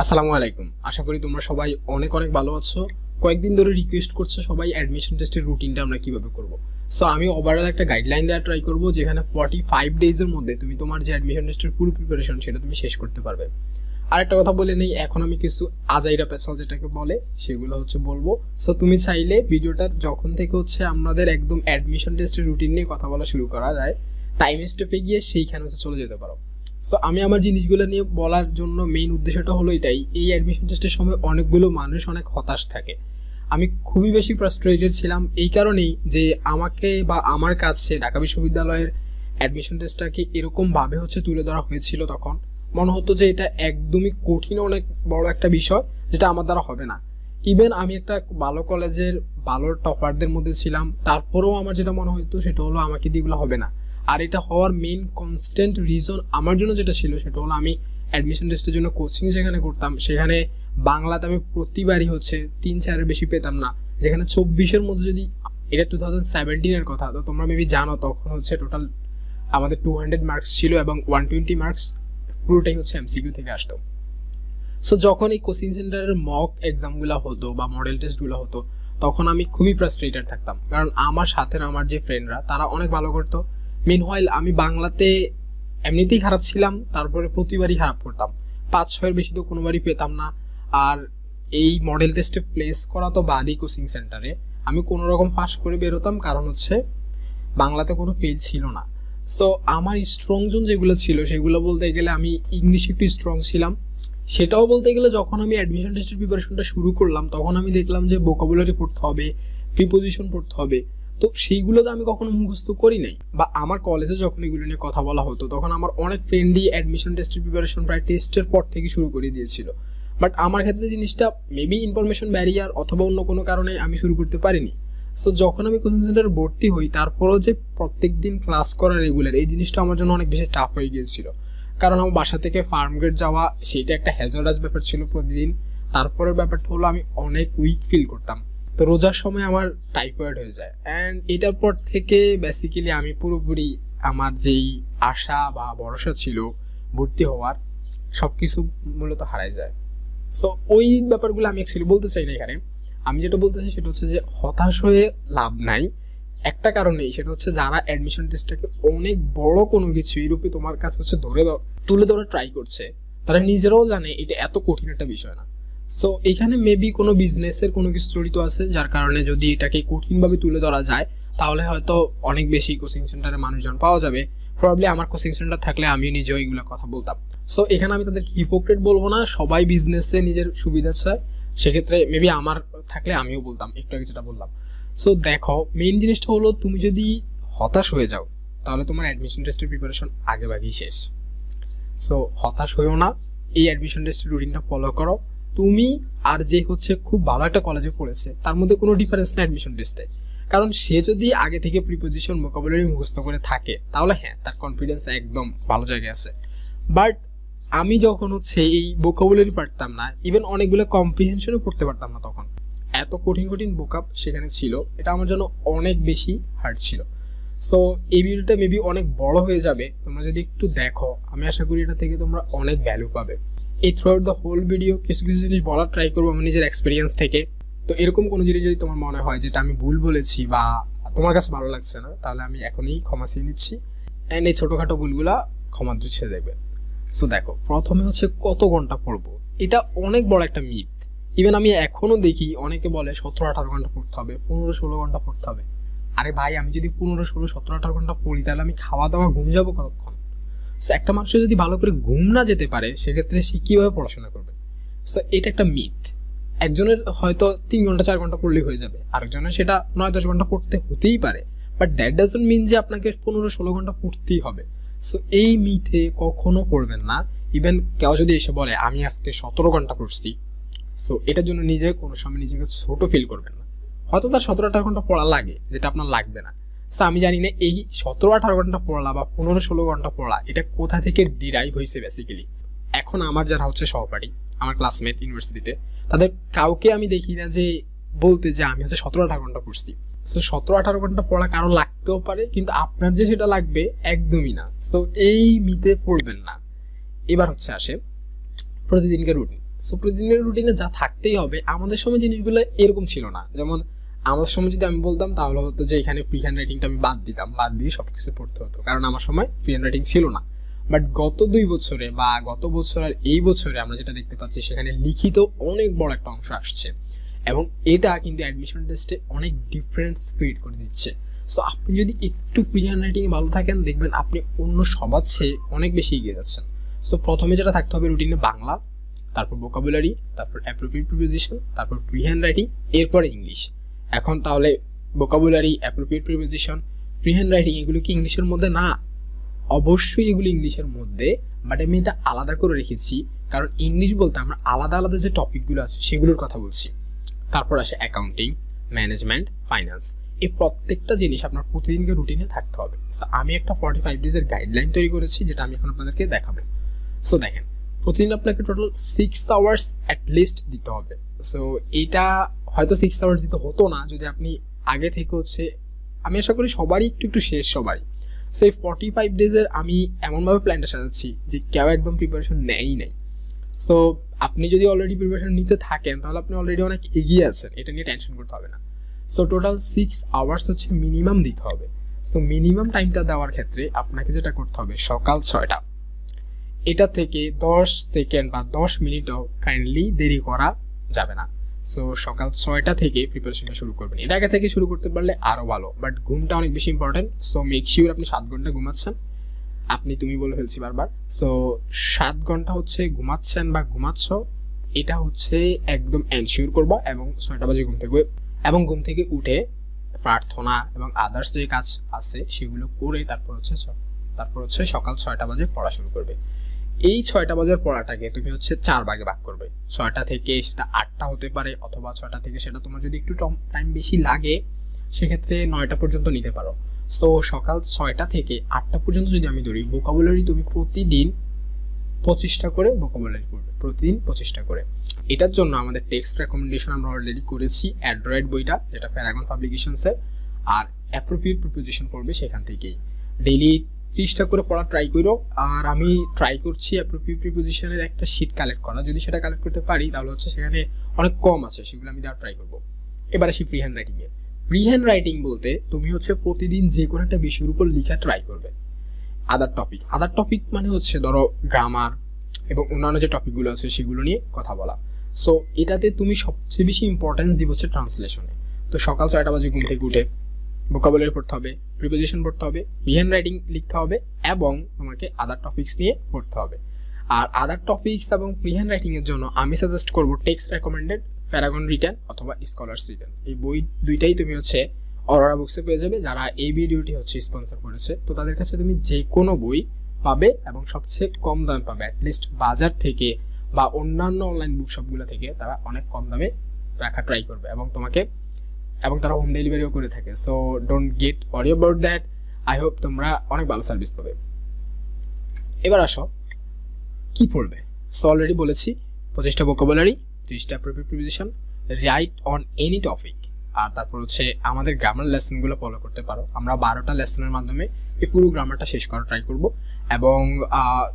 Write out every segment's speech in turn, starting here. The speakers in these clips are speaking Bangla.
আসসালামু আলাইকুম। আশা করি তোমরা সবাই অনেক অনেক ভালো আছো। কয়েকদিন ধরে রিকোয়েস্ট করছো সবাই অ্যাডমিশন টেস্টের রুটিনটা আমরা কিভাবে করব। সো আমি ওভারঅল একটা গাইডলাইন দেওয়ার ট্রাই করব, যেখানে 45 ডেজের মধ্যে তুমি তোমার যে অ্যাডমিশন টেস্টের পুরো প্রিপারেশন সেটা তুমি শেষ করতে পারবে। আর একটা কথা বলে নেই, এখন আমি কিছু আজাইরা পেছাল যেটাকে বলে সেগুলো বলবো। সো তুমি চাইলে ভিডিওটা যখন থেকে আমাদের একদম অ্যাডমিশন টেস্টের রুটিন নিয়ে কথা বলা শুরু করা যায়, টাইম স্টেপে গিয়ে সেইখানে চলে যেতে পারো। সো আমি আমার জিনিসগুলো নিয়ে বলার জন্য মেইন উদ্দেশ্যটা হলো এটাই, এই অ্যাডমিশন টেস্টের সময় অনেকগুলো মানুষ অনেক হতাশ থাকে। আমি খুবই বেশি ফ্রাস্ট্রেটেড ছিলাম এই কারণেই যে আমাকে বা আমার কাছে ঢাকা বিশ্ববিদ্যালয়ের অ্যাডমিশন টেস্টটাকে এরকমভাবে তুলে ধরা হয়েছিল। তখন মনে হতো যে এটা একদমই কঠিন, অনেক বড় একটা বিষয় যেটা আমার দ্বারা হবে না। ইভেন আমি একটা ভালো কলেজের ভালো টপারদের মধ্যে ছিলাম, তারপরেও আমার যেটা মনে হতো সেটা হলো আমাকে দিয়ে এগুলো হবে না। আর এটা হওয়ার মেইন কনস্ট্যান্ট রিজন আমার জন্য যেটা ছিল সেটা হলো আমি অ্যাডমিশন টেস্টের জন্য কোচিং যেখানে করতাম সেখানে বাংলাতে আমি প্রতিবারই 3-4-এর বেশি পেতাম না, যেখানে 24-এর মধ্যে যদি এটা 2017-এর কথা, তো তোমরা মেবি জানো তখন টোটাল আমাদের 200 মার্কস ছিল এবং 120 মার্কস পুরোটাই এমসিকিউ থেকে আসতো। সো যখন এই কোচিং সেন্টারের মক এক্সামগুলো হতো বা মডেল টেস্টগুলো হতো তখন আমি খুবই ফ্রাস্ট্রেটেড থাকতাম, কারণ আমার সাথে আমার যে ফ্রেন্ডরা তারা অনেক ভালো করতো। মিনহোয়াইল আমি বাংলাতে এমনিতেই খারাপ ছিলাম, তারপরে প্রতিবারই খারাপ করতাম, 5-6-এর বেশি তো কোনোবারই পেতাম না। আর এই মডেল টেস্টে প্লেস করা তো বাদই, কোচিং সেন্টারে আমি কোনো রকম পাস করে বেরোতাম, কারণ বাংলাতে কোনো পেজ ছিল না। সো আমার স্ট্রং জোন যেগুলো ছিল সেগুলো বলতে গেলে আমি ইংলিশে একটু স্ট্রং ছিলাম। সেটাও বলতে গেলে যখন আমি অ্যাডমিশন টেস্টের প্রিপারেশনটা শুরু করলাম তখন আমি দেখলাম যে ভোকাবুলারি পড়তে হবে, প্রিপোজিশন পড়তে হবে, তো সেইগুলো তো আমি কখনো মুখস্থ করি নাই। বা আমার কলেজে যখন এগুলো নিয়ে কথা বলা হতো তখন আমার অনেক ফ্রেন্ডই অ্যাডমিশন টেস্টের প্রিপারেশন প্রায় টেস্টের পর থেকে শুরু করে দিয়েছিল, বাট আমার ক্ষেত্রে জিনিসটা মেবি ইনফরমেশন ব্যারিয়ার অথবা অন্য কোনো কারণে আমি শুরু করতে পারিনি। সো যখন আমি কোচিং সেন্টারে ভর্তি হই তারপরও যে প্রত্যেক দিন ক্লাস করা রেগুলার, এই জিনিসটা আমার জন্য অনেক বেশি টাফ হয়ে গিয়েছিল, কারণ আমার বাসা থেকে ফার্ম গেট যাওয়া সেইটা একটা হ্যাজার্ডাস ব্যাপার ছিল প্রতিদিন। তারপরের ব্যাপারটা হলো আমি অনেক উইক ফিল করতাম, তো রোজার সময় আমার টাইফয়েড হয়ে যায়। অ্যান্ড এটার পর থেকে বেসিক্যালি আমি পুরোপুরি আমার যেই আশা বা ভরসা ছিল ভর্তি হওয়ার সব কিছু মূলত হারাই যায়। সো ওই ব্যাপারগুলো আমি অ্যাকচুয়ালি বলতে চাই না এখানে। আমি যেটা বলতে চাই সেটা যে হতাশ হয়ে লাভ নাই, একটা কারণেই, সেটা যারা অ্যাডমিশন টেস্টটাকে অনেক বড় কোনো কিছু এরূপে তোমার কাছে তুলে ধরে ট্রাই করছে, তারা নিজেরাও জানে এটা এত কঠিন একটা বিষয় না। সো এখানে মেবি কোনো বিজনেসের কোনো কিছু জড়িত আছে, যার কারণে যদি এটাকে কঠিনভাবে তুলে ধরা যায় তাহলে হয়তো অনেক বেশি কোচিং সেন্টারে মানুষজন পাওয়া যাবে। প্রবাবলি আমার কোচিং সেন্টার থাকলে আমিও নিজেও এইগুলো কথা বলতাম। সো এখানে আমি তাদেরকে হিপোক্রেট বলবো না, সবাই বিজনেসে নিজের সুবিধা চায়, সেক্ষেত্রে মেবি আমার থাকলে আমিও বলতাম একটু আগে যেটা বললাম। সো দেখো, মেইন জিনিসটা হলো তুমি যদি হতাশ হয়ে যাও তাহলে তোমার অ্যাডমিশন টেস্টের প্রিপারেশন আগে ভাগেই শেষ। সো হতাশ হয়েও না, এই অ্যাডমিশন টেস্টের রুটিনটা ফলো করো। তুমি আর যে খুব ভালো একটা কলেজে পড়েছে তার মধ্যে কোনো ডিফারেন্স না অ্যাডমিশন টেস্টে, কারণ সে যদি আগে থেকে প্রিপোজিশন ভোকাবুলারি মুখস্থ করে থাকে তাহলে হ্যাঁ, তার কনফিডেন্স একদম ভালো জায়গায় আছে। বাট আমি যখন এই ভোকাবুলারি পারতাম না, ইভেন অনেকগুলো কম্প্রিহেনশনও পড়তে পারতাম না, তখন এত কঠিন কঠিন ভোকাব সেখানে ছিল, এটা আমার জন্য অনেক বেশি হার্ড ছিল। সো এই ভিডিওটা মেবি অনেক বড় হয়ে যাবে, তোমরা যদি একটু দেখো আমি আশা করি এটা থেকে তোমরা অনেক ভ্যালু পাবে। এই throughout the whole video কিছু কিছু জিনিস বলার ট্রাই করবো আমি নিজের এক্সপিরিয়েন্স থেকে। তো এরকম কোনো জিনিস যদি তোমার মনে হয় যেটা আমি ভুল বলেছি বা তোমার কাছে ভালো লাগছে না, তাহলে আমি এখনই ক্ষমা চেয়ে নিচ্ছি, অ্যান্ড এই ছোটোখাটো ভুলগুলা ক্ষমা দৃষ্টিতে দেখবে। সো দেখো, প্রথমে কত ঘন্টা পড়বো, এটা অনেক বড় একটা মিথ। ইভেন আমি এখনো দেখি অনেকে বলে 17-18 ঘন্টা পড়তে হবে, 15-16 ঘন্টা পড়তে হবে। আরে ভাই, আমি যদি 15-16-17-18 ঘন্টা পড়ি তাহলে আমি খাওয়া দাওয়া ঘুম যাবো কতক্ষণ? সো একটা মানুষের যদি ভালো করে ঘুম না যেতে পারে সেক্ষেত্রে সে কীভাবে পড়াশোনা করবে? সো এটা একটা মিথ। একজনের হয়তো 3 ঘন্টা 4 ঘন্টা পড়লেই হয়ে যাবে, আরেকজনের সেটা 9-10 ঘন্টা পড়তে হতেই পারে, বাট দ্যাট ডাজন্ট মিন যে আপনাকে 15-16 ঘন্টা পড়তেই হবে। সো এই মিথে কখনো পড়বেন না। ইভেন কেউ যদি এসে বলে আমি আজকে 17 ঘন্টা পড়ছি, সো এটার জন্য নিজে কোনো সময় নিজেকে ছোট ফিল করবেন না। হয়তো তার 17-18 ঘন্টা পড়া লাগে যেটা আপনার লাগবে না। সো আমি জানি না এই 17-18 ঘন্টা পড়া বা 15-16 ঘন্টা পড়া এটা কোথা থেকে ডিরাইভ হয়েছে বেসিক্যালি। এখন আমার যারা সহপাঠী, আমার ক্লাসমেট ইউনিভার্সিটিতে, তাদের কাউকে আমি দেখি না যে বলতে যে আমি 17-18 ঘন্টা পড়ছি। সো 17-18 ঘন্টা পড়া কারো লাগতেও পারে, কিন্তু আপনার যে সেটা লাগবে একদমই না। সো এই মিথে পড়বেন না। এবার আসে প্রতিদিনকার রুটিন। সো প্রতিদিনের রুটিনে যা থাকতেই হবে, আমাদের সময় জিনিসগুলো এরকম ছিল না। যেমন আমার সময় যদি আমি বলতাম তাহলে হতো যে এখানে ফ্রি হ্যান্ড রাইটিংটা আমি বাদ দিতাম, বাদ দিয়ে সব কিছু পড়তে হতো, কারণ আমার সময় ফ্রি হ্যান্ড রাইটিং ছিল না। বাট গত 2 বছরে বা গত বছর আর এই বছরে আমরা যেটা দেখতে পাচ্ছি, সেখানে লিখিত অনেক বড় একটা অংশ আসছে, এবং এটা কিন্তু অ্যাডমিশন টেস্টে অনেক ডিফারেন্স ক্রিয়েট করে দিচ্ছে। সো আপনি যদি একটু ফ্রি হ্যান্ড রাইটিংয়ে ভালো থাকেন, দেখবেন আপনি অন্য সবার চেয়ে অনেক বেশি এগিয়ে যাচ্ছেন। সো প্রথমে যেটা থাকতে হবে রুটিনে বাংলা, তারপর ভোকাবুলারি, তারপর অ্যাপ্রোপ্রিয়েট প্রিপোজিশন, তারপর ফ্রি হ্যান্ড রাইটিং, এরপরে ইংলিশ। এখন তাহলে vocabulary, appropriate preposition, free hand writing এগুলো কি ইংলিশের মধ্যে? না, অবশ্যই এগুলো ইংলিশের মধ্যে, বাট আমি এটা আলাদা করে রেখেছি, কারণ ইংলিশ বলতে আমরা আলাদা আলাদা যে টপিকগুলো আছে সেগুলোর কথা বলছি। তারপর আসে অ্যাকাউন্টিং, ম্যানেজমেন্ট, ফাইন্যান্স। এই প্রত্যেকটা জিনিস আপনার প্রতিদিনকে রুটিনে থাকতে হবে। সো আমি একটা 45 ডেজের গাইডলাইন তৈরি করেছি, যেটা আমি এখন আপনাদেরকে দেখাবো। সো দেখেন, প্রতিদিন আপনাকে টোটাল 6 আওয়ার্স অ্যাটলিস্ট দিতে হবে। সো এইটা হয়তো 6 আওয়ার্স দিতে হতো না যদি আপনি আগে থেকে হচ্ছে, আমি আশা করি সবারই একটু একটু শেষ, সবারই। সো এই 45 ডেজের আমি এমনভাবে প্ল্যানটা সাজাচ্ছি যে কেউ একদম প্রিপারেশন নেয়ই নাই। সো আপনি যদি অলরেডি প্রিপারেশন নিতে থাকেন তাহলে আপনি অলরেডি অনেক এগিয়ে আছেন, এটা নিয়ে টেনশন করতে হবে না। সো টোটাল 6 আওয়ার্স হচ্ছে মিনিমাম দিতে হবে। সো মিনিমাম টাইমটা দেওয়ার ক্ষেত্রে আপনাকে যেটা করতে হবে, সকাল 6টা, এটা থেকে 10 সেকেন্ড বা 10 মিনিটও কাইন্ডলি দেরি করা যাবে না। সো সকাল 6টা থেকে প্রিপারেশনটা শুরু করবেন। এটা আগে থেকে শুরু করতে পারলে আরও ভালো, বাট ঘুমটা অনেক বেশি ইম্পর্টেন্ট। সো মেক শিওর আপনি 7 ঘন্টা ঘুমাচ্ছেন। তুমি বলে ফেলছি বারবার। সো 7 ঘন্টা হচ্ছে ঘুমাচ্ছেন বা ঘুমাচ্ছ, এটা হচ্ছে একদম এনশিওর করবা। এবং 6টা বাজে ঘুম থেকে উঠে প্রার্থনা এবং আদার্স যে কাজ আছে সেগুলো করে তারপর হচ্ছে সকাল 6টা বাজে পড়া শুরু করবে। এই 6টা বাজের পড়াটাকে তুমি হচ্ছে 4 ভাগে ভাগ করবে। 6টা থেকে সেটা 8টা হতে পারে, অথবা 6টা থেকে সেটা তোমার যদি একটু টাইম বেশি লাগে সেক্ষেত্রে 9টা পর্যন্ত নিতে পারো। সো সকাল 6টা থেকে 8টা পর্যন্ত যদি আমি ধরি, ভোকাবুলারি তুমি প্রতিদিন 25টা করে ভোকাবুলারি পড়বে, প্রতিদিন 25টা করে। এটার জন্য আমাদের টেক্সট রেকমেন্ডেশন আমরা অলরেডি করেছি, অ্যান্ড্রয়েড বইটা, যেটা প্যারাগন পাবলিকেশনসের, আর অ্যাপ্রোপ্রিয়েট প্রিপোজিশন পড়বে সেখান থেকেই। ডেইলি 30টা করে পড়া ট্রাই করো। আর আমি ট্রাই করছি অ্যাপ্রোপ্রিয়েট প্রিপোজিশনের একটা শিট কালেক্ট করা, যদি সেটা কালেক্ট করতে পারি তাহলে হচ্ছে সেখানে অনেক কম আছে, সেগুলো আমি দেওয়ার ট্রাই করবো। এবার আসি ফ্রি হ্যান্ড রাইটিংয়ে। ফ্রি হ্যান্ড রাইটিং বলতে তুমি হচ্ছে প্রতিদিন যে কোনো একটা বিষয়ের উপর লেখা ট্রাই করবে। আদার টপিক মানে হচ্ছে ধরো গ্রামার এবং অন্যান্য যে টপিকগুলো আছে সেগুলো নিয়ে কথা বলা। সো এটাতে তুমি সবচেয়ে বেশি ইম্পর্টেন্স দিব হচ্ছে ট্রান্সলেশনে। তো সকাল 6টা বাজে ঘুম থেকে উঠে ভোকাবুলারি পড়তে হবে, প্রিপোজিশন পড়তে হবে, ফ্রি হ্যান্ড রাইটিং লিখতে হবে, এবং তোমাকে আদার টপিকস নিয়ে পড়তে হবে। আর আদার টপিকস এবং ফ্রি হ্যান্ড রাইটিংয়ের জন্য আমি সাজেস্ট করবো টেক্সট রেকমেন্ডেড, প্যারাগন রিটেন অথবা স্কলার্স রিটেন। এই বই দুইটাই তুমি হচ্ছে অরোরা বুকসে পেয়ে যাবে, যারা এই ভিডিওটি হচ্ছে স্পন্সর করেছে। তো তাদের কাছে তুমি যে কোনো বই পাবে এবং সবচেয়ে কম দামে পাবে। অ্যাটলিস্ট বাজার থেকে বা অন্যান্য অনলাইন বুক শপগুলো থেকে তারা অনেক কম দামে রাখা ট্রাই করবে, এবং তারা হোম ডেলিভারিও করে থাকে। So don't get worry about that. I hope তোমরা অনেক ভালো সার্ভিস পাবে। এবার আসো কি পড়বে। সো অলরেডি বলেছি 25টা ভোকাবুলারি, 30টা appropriate preposition, write on any topic. আর তারপর হচ্ছে আমাদের গ্রামার লেসনগুলো ফলো করতে পারো। আমরা 12টা লেসনের মাধ্যমে এই পুরো গ্রামারটা শেষ করার ট্রাই করব। এবং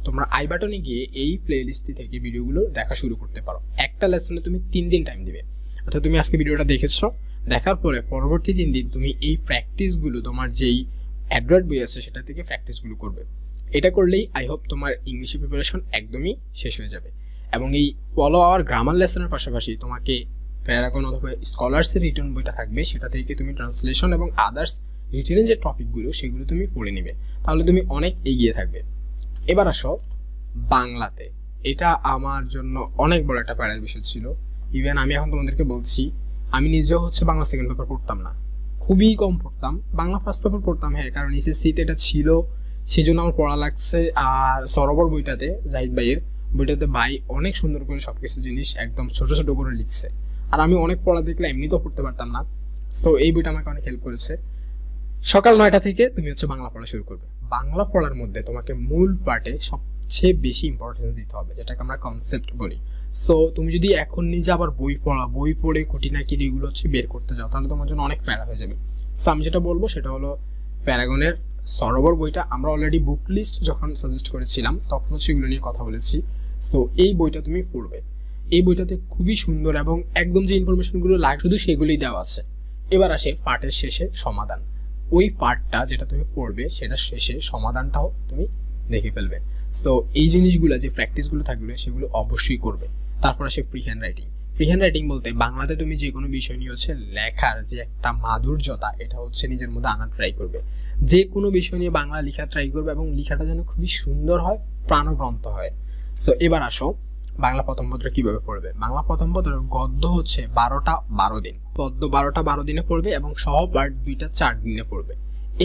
তোমরা আই বাটনে গিয়ে এই প্লে লিস্টটি থেকে ভিডিওগুলো দেখা শুরু করতে পারো। একটা লেসনে তুমি 3 দিন টাইম দিবে। অর্থাৎ তুমি আজকে ভিডিওটা দেখেছো, দেখার পরে পরবর্তী 3 দিন তুমি এই প্র্যাকটিসগুলো তোমার যেই অ্যান্ড্রয়েড বই আছে সেটা থেকে প্র্যাকটিসগুলো করবে। এটা করলেই আই হোপ তোমার ইংলিশে প্রিপারেশন একদমই শেষ হয়ে যাবে। এবং এই ফলো আওয়ার গ্রামার লেসনের পাশাপাশি তোমাকে প্যারাগন অথবা স্কলার্সের রিটার্ন বইটা থাকবে, সেটা থেকে তুমি ট্রান্সলেশন এবং আদার্স রিটেনের যে টপিকগুলো সেগুলো তুমি পড়ে নিবে, তাহলে তুমি অনেক এগিয়ে থাকবে। এবার আসো বাংলাতে। এটা আমার জন্য অনেক বড় একটা প্যারার বিষয় ছিল। ইভেন আমি এখন তোমাদেরকে বলছি, আমি নিজেও হচ্ছে বাংলা সেকেন্ড পেপার পড়তাম না, খুবই কম পড়তাম। বাংলা ফার্স্ট পেপার পড়তাম, হ্যাঁ, কারণ এসএসসিতে এটা ছিল, সেই জন্য আমার পড়া লাগছে। আর সরোবর বইটাতে, জাহিদ ভাইয়ের বইটাতে ভাই অনেক সুন্দর করে সবকিছু জিনিস একদম ছোট ছোট করে লিখছে। আর আমি অনেক পড়া দেখলে এমনিতেও পড়তে পারতাম না। সো এই বইটা আমাকে অনেক হেল্প করেছে। সকাল 9টা থেকে তুমি হচ্ছে বাংলা পড়া শুরু করবে। বাংলা পড়ার মধ্যে তোমাকে মূল পার্টে সবচেয়ে বেশি ইম্পর্টেন্স দিতে হবে, যেটাকে আমরা কনসেপ্ট বলি। সো তুমি যদি এখন নিজে আবার বই পড়ে খুঁটিনাটি এগুলো হচ্ছে বের করতে যাও, তাহলে তোমার জন্য অনেক প্যারা হয়ে যাবে। সো আমি যেটা বলবো সেটা হলো প্যারাগনের সরোবর বইটা। আমরা অলরেডি বুক লিস্ট যখন সাজেস্ট করেছিলাম তখন হচ্ছে এগুলো নিয়ে কথা বলেছি। সো এই বইটা তুমি পড়বে। এই বইটাতে খুবই সুন্দর এবং একদম যে ইনফরমেশনগুলো লাগে শুধু সেগুলোই দেওয়া আছে। এবার আসে পার্টের শেষে সমাধান। ওই পার্টটা যেটা তুমি পড়বে সেটা শেষে সমাধানটাও তুমি দেখে ফেলবে। সো এই জিনিসগুলো যে প্র্যাকটিসগুলো থাকবে সেগুলো অবশ্যই করবে। তারপর আসে free hand writing. Free hand writing বলতে বাংলাতে তুমি যে কোনো বিষয় নিয়ে হচ্ছে লেখার যে একটা মাধুর্যতা, এটা হচ্ছে নিজের মধ্যে আনার ট্রাই করবে। যে কোনো বিষয় নিয়ে বাংলা লেখা ট্রাই করবে এবং লেখাটা যেন খুবই সুন্দর হয়, প্রাণবন্ত হয়। সো এবার আসো বাংলা প্রথম পত্র কিভাবে পড়বে। বাংলা প্রথম পত্রের গদ্য হচ্ছে 12টা 12 দিন, পদ্য 12টা 12 দিনে পড়বে এবং সহপাঠ 2টা 4 দিনে পড়বে।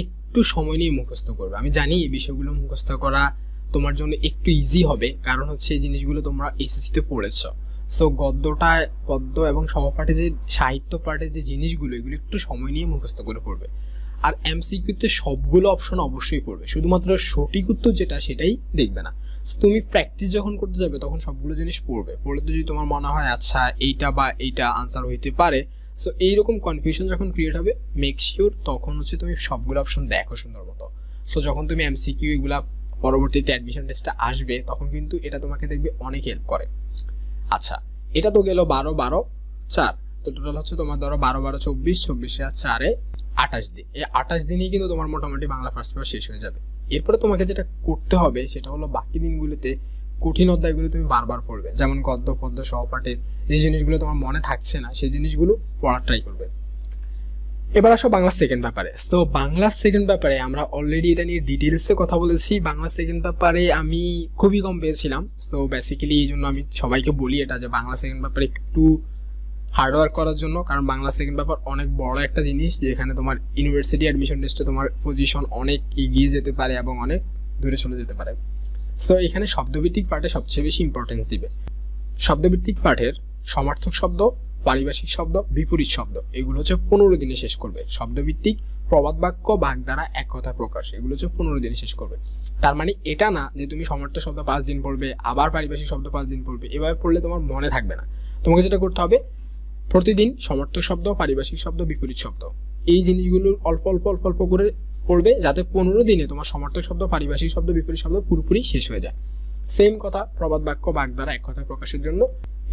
একটু সময় নিয়ে মুখস্থ করবে। আমি জানি এই বিষয়গুলো মুখস্থ করা তোমার জন্য একটু ইজি হবে, কারণ হচ্ছে এই জিনিসগুলো তোমরা এসএসসিতে পড়েছো। সো গদ্যটা, পদ্য এবং সহপাঠে যে সাহিত্য পাঠে যে জিনিসগুলো, এগুলো একটু সময় নিয়ে মুখস্থ করে পড়বে। আর এমসিকিউতে সবগুলো অপশন অবশ্যই পড়বে, শুধুমাত্র সঠিক উত্তর যেটা সেটাই দেখবে না। তুমি প্র্যাকটিস যখন করতে যাবে তখন সবগুলো জিনিস পড়বে। পড়লে তো যদি তোমার মনে হয় আচ্ছা এইটা বা এইটা আনসার হইতে পারে, সো এইরকম কনফিউশন যখন ক্রিয়েট হবে, মেক শিওর তখন হচ্ছে তুমি সবগুলো অপশন দেখো সুন্দর মতো। সো যখন তুমি এমসিকিউ এগুলা পরবর্তীতে অ্যাডমিশন টেস্টে আসবে তখন কিন্তু এটা তোমাকে দেখবে অনেক হেল্প করে। আচ্ছা, এটা তো গেল 12 12 4, তো টোটাল হচ্ছে তোমার ধরো 12 12 24, 24 আর 4 28 দিন। এই 28 দিনেই কিন্তু তোমার মোটামুটি বাংলা ফার্স্ট পেপার শেষ হয়ে যাবে। এরপরে তোমাকে যেটা করতে হবে সেটা হলো বাকি দিনগুলোতে কঠিন অধ্যায়গুলো তুমি বারবার পড়বে, যেমন গদ্য পদ্য সহপাঠের যে জিনিসগুলো তোমার মনে থাকছে না সেই জিনিসগুলো পড়ার ট্রাই করবে। এবার আসো বাংলা সেকেন্ড পেপারে। সো বাংলা সেকেন্ড পেপারে আমরা অলরেডি এটা নিয়ে ডিটেলসে কথা বলেছি। বাংলা সেকেন্ড পেপারে আমি খুবই কম পেয়েছিলাম। সো বেসিক্যালি এই জন্য আমি সবাইকে বলি এটা যে বাংলা সেকেন্ড পেপারে একটু হার্ডওয়ার্ক করার জন্য, কারণ বাংলা সেকেন্ড পেপার অনেক বড় একটা জিনিস যেখানে তোমার ইউনিভার্সিটি অ্যাডমিশন টেস্টে তোমার পজিশন অনেক এগিয়ে যেতে পারে এবং অনেক দূরে চলে যেতে পারে। সো এখানে শব্দভিত্তিক পাঠে সবচেয়ে বেশি ইম্পর্টেন্স দিবে। শব্দভিত্তিক পাঠের সমার্থক শব্দ, পারিভাষিক শব্দ, বিপরীত শব্দ, এগুলো হচ্ছে 15 দিনে শেষ করবে। শব্দভিত্তিক, প্রবাদ বাক্য, বাগধারা, এক কথা প্রকাশ, এগুলো হচ্ছে 15 দিনে শেষ করবে। তার মানে এটা না যে তুমি সমার্থক শব্দ 5 দিন পড়বে, আবার পারিভাষিক শব্দ 5 দিন পড়বে, এভাবে পড়লে তোমার মনে থাকবে না। তোমাকে যেটা করতে হবে, প্রতিদিন সমার্থক শব্দ, পারিভাষিক শব্দ, বিপরীত শব্দ, এই জিনিসগুলো অল্প অল্প অল্প অল্প করে পড়বে, যাতে 15 দিনে তোমার সমার্থক শব্দ, পারিভাষিক শব্দ, বিপরীত শব্দ পুরোপুরি শেষ হয়ে যায়। সেম কথা প্রবাদ বাক্য, বাগধারা, এক কথা প্রকাশের জন্য।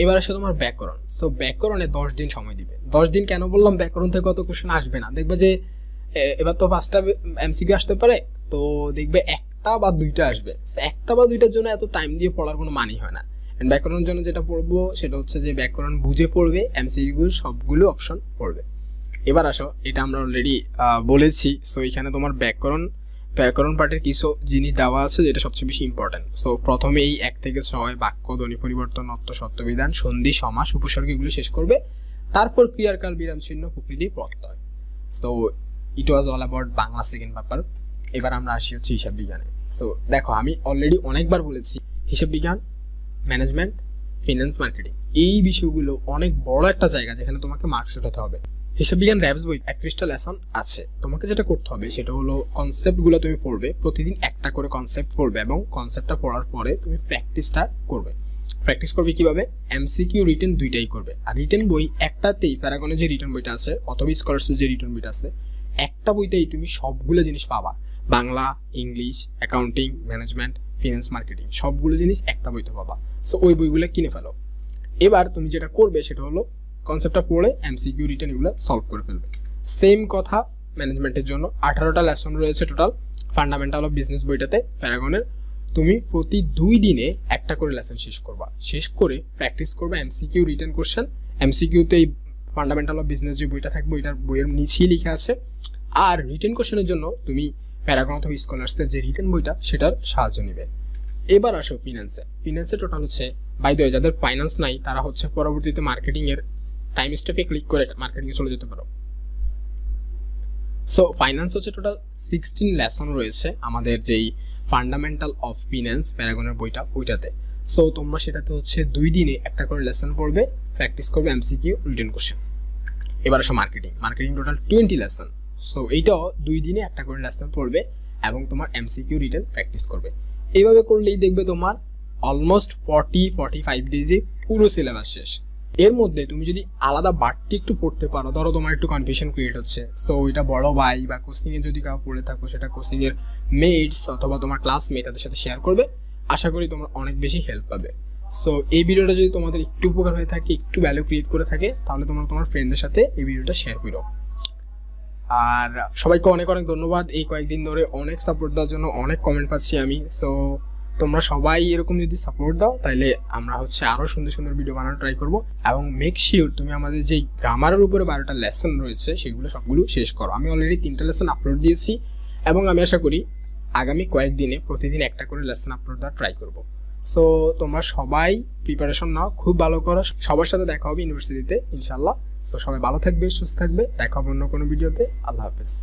এবার আসে তোমার ব্যাকরণ। সো ব্যাকরণে 10 দিন সময় দিবে। 10 দিন কেন বললাম? ব্যাকরণ থেকে কত কোশ্চেন আসবে না, দেখবে যে এবার তো 5টা এমসিকিউ আসতে পারে, তো দেখবে 1টা বা 2টা আসবে। একটা বা 2টার জন্য এত টাইম দিয়ে পড়ার কোনো মানেই হয় না। ব্যাকরণের জন্য যেটা পড়বো সেটা হচ্ছে যে ব্যাকরণ বুঝে পড়বে, এমসিকিউ সবগুলো অপশন পড়বে। এবার আসো, এটা আমরা অলরেডি বলেছি। সো এখানে তোমার ব্যাকরণ পার্টের কিছু জিনিস দেওয়া আছে যেটা সবচেয়ে বেশি ইম্পর্টেন্ট। সো প্রথমে এই 1 থেকে 6 বাক্য, ধ্বনি পরিবর্তন, অর্থ, সত্যবিধান, সন্ধি, সমাস, উপসর্গ এগুলো শেষ করবে। তারপর ক্রিয়াকাল, বিরাম চিহ্ন, প্রকৃতি, প্রত্যয়। So it was all about Bangla second paper. এবার আমরা আসি হচ্ছে হিসাব বিজ্ঞানে। সো দেখো, আমি অলরেডি অনেকবার বলেছি হিসাব বিজ্ঞান, ম্যানেজমেন্ট, ফিনান্স, মার্কেটিং, এই বিষয়গুলো অনেক বড় একটা জায়গা যেখানে তোমাকে মার্কস উঠাতে হবে। হিসাব বিজ্ঞান র্যাবস বই 31টা লেসন আছে। তোমাকে যেটা করতে হবে সেটা হলো কনসেপ্টগুলো তুমি পড়বে, প্রতিদিন একটা করে কনসেপ্ট পড়বে এবং কনসেপ্টটা পড়ার পরে তুমি প্র্যাকটিসটা করবে। প্র্যাকটিস করবে কিভাবে? এমসিকিউ, রিটেন দুইটাই করবে। আর রিটেন বই একটাতেই, প্যারাগনের যে রিটেন বইটা আছে অথবা স্কলার্সের যে রিটেন বইটা আছে, একটা বইতেই তুমি সবগুলো জিনিস পাবা। Bangla, English, accounting, management, finance, marketing, সবগুলো জিনিস একটা বইতে পাবা। সো ওই বইগুলো কিনে ফেলো। এবার তুমি যেটা করবে সেটা হলো কনসেপ্টটা পড়ে এমসিকিউ, রিটেন এগুলো সলভ করে ফেলবে। সেম কথা ম্যানেজমেন্টের জন্য 18টা লেসন রয়েছে টোটাল ফান্ডামেন্টাল অফ বিজনেস বইটাতে প্যারাগনের। তুমি প্রতি 2 দিনে একটা করে লেসন শেষ করবা। শেষ করে প্র্যাকটিস করবে এমসিকিউ, রিটেন কোশ্চেন। এমসিকিউতে এই ফান্ডামেন্টাল অফ বিজনেস যে বইটা থাকবে ওইটার বইয়ের নিচেই লেখা আছে। আর রিটেন কোশ্চেনের জন্য তুমি প্যারাগন অথবা স্কলার্সের যে রিটেন বইটা সেটার সাহায্য নেবে। এবার আসো ফিনান্সে। ফিনান্সে টোটাল হচ্ছে, বাই দ্য ওয়ে, যাদের ফাইন্যান্স নাই তারা হচ্ছে পরবর্তীতে মার্কেটিং এর টাইম স্টেপে ক্লিক করে মার্কেটিংয়ে চলে যেতে পারো। সো ফাইন্যান্স হচ্ছে টোটাল 16 লেসন রয়েছে আমাদের যেই ফান্ডামেন্টাল অফ ফিনান্স প্যারাগনের বইটা, ওইটাতে। সো তোমরা সেটাতে হচ্ছে 2 দিনে একটা করে লেসন পড়বে, প্র্যাকটিস করবে এমসিকিউ, রিটেন কোশ্চেন। এবার আসো মার্কেটিং টোটাল 20 লেসন। সো এইটাও 2 দিনে একটা করে লেসন পড়বে এবং তোমার এমসিকিউ, রিটেন প্র্যাকটিস করবে। এইভাবে করলেই দেখবে তোমার অলমোস্ট 40-45 ডেজে পুরো সিলেবাস শেষ। এর মধ্যে তুমি যদি আলাদা বাড়তি একটু পড়তে পারো, ধরো তোমার একটু কনফিউশন ক্রিয়েট হচ্ছে, সো ওইটা বড় ভাই বা কোচিংয়ে যদি কাউ পড়ে থাকো সেটা কোচিংয়ের মেটস অথবা তোমার ক্লাসমেট তাদের সাথে শেয়ার করবে। আশা করি তোমরা অনেক বেশি হেল্প পাবে। সো এই ভিডিওটা যদি তোমাদের একটু উপকার হয়ে থাকে, একটু ভ্যালু ক্রিয়েট করে থাকে, তাহলে তোমরা তোমার ফ্রেন্ডদের সাথে এই ভিডিওটা শেয়ার করো। আর সবাইকে অনেক অনেক ধন্যবাদ, এই কয়েকদিন ধরে অনেক সাপোর্ট দেওয়ার জন্য, অনেক কমেন্ট পাচ্ছি আমি। সো তোমরা সবাই এরকম যদি সাপোর্ট দাও তাহলে আমরা আরও সুন্দর সুন্দর ভিডিও বানানো ট্রাই করবো। এবং মেক শিওর তুমি আমাদের যেই গ্রামারের উপরে 12টা লেসন রয়েছে সেগুলো সবগুলো শেষ করো। আমি অলরেডি 3টা লেসন আপলোড দিয়েছি এবং আমি আশা করি আগামী কয়েকদিনে প্রতিদিন একটা করে লেসন আপলোড দেওয়ার ট্রাই করবো। সো তোমরা সবাই প্রিপারেশন নাও, খুব ভালো করো। সবার সাথে দেখা হবে ইউনিভার্সিটিতে ইনশাল্লাহ। সো সবাই ভালো থাকবে, সুস্থ থাকবে, দেখা হবে অন্য কোনো ভিডিওতে। আল্লাহ হাফেজ।